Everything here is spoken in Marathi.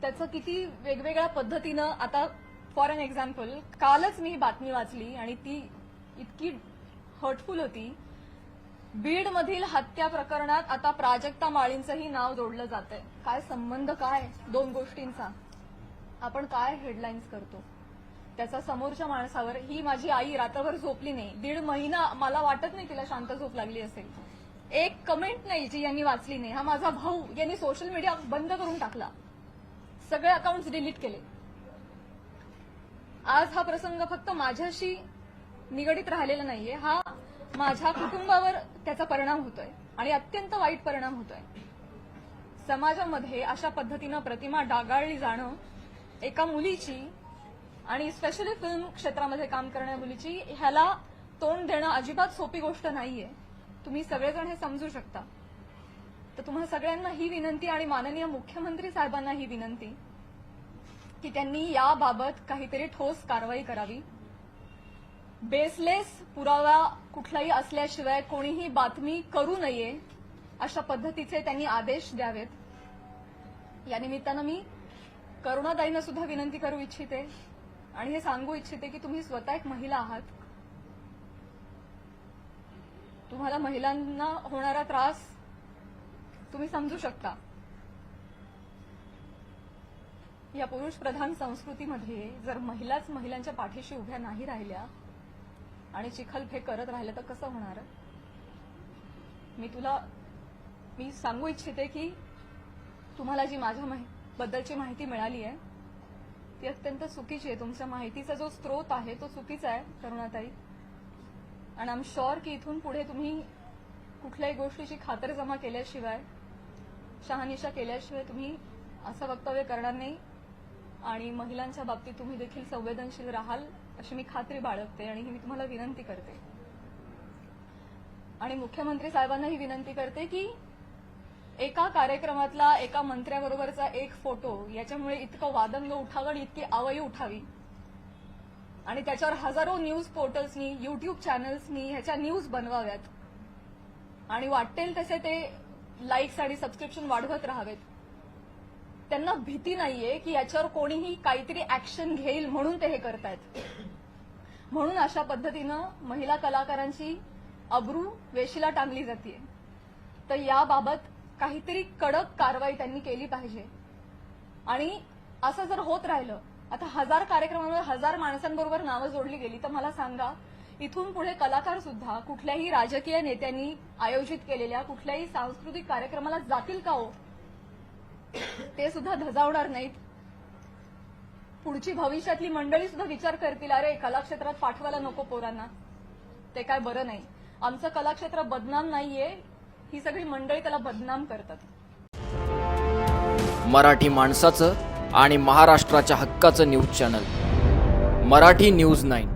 त्याचं किती वेगवेगळ्या पद्धतीनं, आता फॉर एन एक्झाम्पल, कालच मी बातमी वाचली आणि ती इतकी हर्टफुल होती. बीडमधील हत्या प्रकरणात आता प्राजक्ता माळींचंही नाव जोडलं जातंय. काय संबंध, काय दोन गोष्टींचा? आपण काय हेडलाईन्स करतो त्याचा समोरच्या माणसावर. ही माझी आई रात्रभर झोपली नाही, 1.5 महिना, मला वाटत नाही तिला शांत झोप लागली असेल. एक कमेंट नाही जी यांनी वाचली नाही. हा माझा भाऊ, यांनी सोशल मीडिया बंद करून टाकला, सगळे अकाउंट्स डिलीट केले. आज हा प्रसंग फक्त माझ्याशी निगडीत राहिलेला नाहीये, हा माझ्या कुटुंबावर त्याचा परिणाम होतोय आणि अत्यंत वाईट परिणाम होतोय. समाजामध्ये अशा पद्धतीनं प्रतिमा डागाळली जाणं एका मुलीची, आणि स्पेशली फिल्म क्षेत्रामध्ये काम करणाऱ्या मुलीची, ह्याला तोंड देणं अजिबात सोपी गोष्ट नाहीये. तुम्ही सगळेजण हे समजू शकता. तर तुम्हाला सगळ्यांना ही विनंती आणि माननीय मुख्यमंत्री साहेबांना ही विनंती की त्यांनी याबाबत काहीतरी ठोस कारवाई करावी. बेसलेस पुरावा कुठलाही असल्याशिवाय कोणीही बातमी करू नये अशा पद्धतीचे त्यांनी आदेश द्यावेत. या निमित्तानं मी करुणाताईंना सुद्धा विनंती करू इच्छिते आणि हे सांगू इच्छिते की तुम्ही स्वतः एक महिला आहात. तुम्हाला महिलांना होणारा त्रास तुम्ही समजू शकता. या पुरुष प्रधान संस्कृतीमध्ये जर महिलाच महिलांच्या पाठीशी उभ्या नाही राहिल्या आणि चिखलफेक करत राहिलं तर कसं होणार? मी सांगू इच्छिते की तुम्हाला जी माझ्या बद्दलची माहिती मिळाली आहे ती अत्यंत चुकीची आहे. तुमच्या माहितीचा जो स्रोत आहे तो चुकीचा आहे करुणाताई. आणि आय एम शुअर की इथून पुढे तुम्ही कुठल्याही गोष्टीची खातरजमा केल्याशिवाय, शहानिशा केल्याशिवाय तुम्ही असं वक्तव्य करणार नाही आणि महिलांच्या बाबतीत तुम्ही देखील संवेदनशील राहाल अशी मी खात्री बाळगते आणि ही मी तुम्हाला विनंती करते. आणि मुख्यमंत्री साहेबांना ही विनंती करते की एका कार्यक्रमातला एका मंत्र्याबरोबरचा एक फोटो याच्यामुळे इतकं वादंग उठावं आणि इतकी आवई उठावी आणि त्याच्यावर हजारो न्यूज पोर्टल्सनी, युट्यूब चॅनल्सनी ह्याच्या न्यूज बनवाव्यात आणि वाटेल तसे ते लाईक्स आणि सबस्क्रिप्शन वाढवत राहावेत. त्यांना भीती नाहीये की याच्यावर कोणीही काहीतरी ऍक्शन घेईल म्हणून ते हे करतायत. म्हणून अशा पद्धतीनं महिला कलाकारांची अब्रू वेशीला टांगली जाते. तर याबाबत काहीतरी कडक कारवाई त्यांनी केली पाहिजे. आणि असं जर होत राहिलं, आता 1000 कार्यक्रमांमध्ये 1000 माणसांबरोबर नावं जोडली गेली, तर मला सांगा इथून पुढे कलाकार सुद्धा कुठल्याही राजकीय नेत्यांनी आयोजित केलेल्या कुठल्याही सांस्कृतिक कार्यक्रमाला जातील का हो? ते सुद्धा धजावणार नाहीत. पुढची भविष्यातली मंडळी सुद्धा विचार करतील, अरे कलाक्षेत्रात पाठवायला नको पोरांना, ते काय बरं नाही. आमचं कलाक्षेत्र बदनाम नाहीये, ही सगळी मंडळी त्याला बदनाम करतात. मराठी माणसाचं आणि महाराष्ट्राच्या हक्काचं न्यूज चॅनल मराठी न्यूज 9.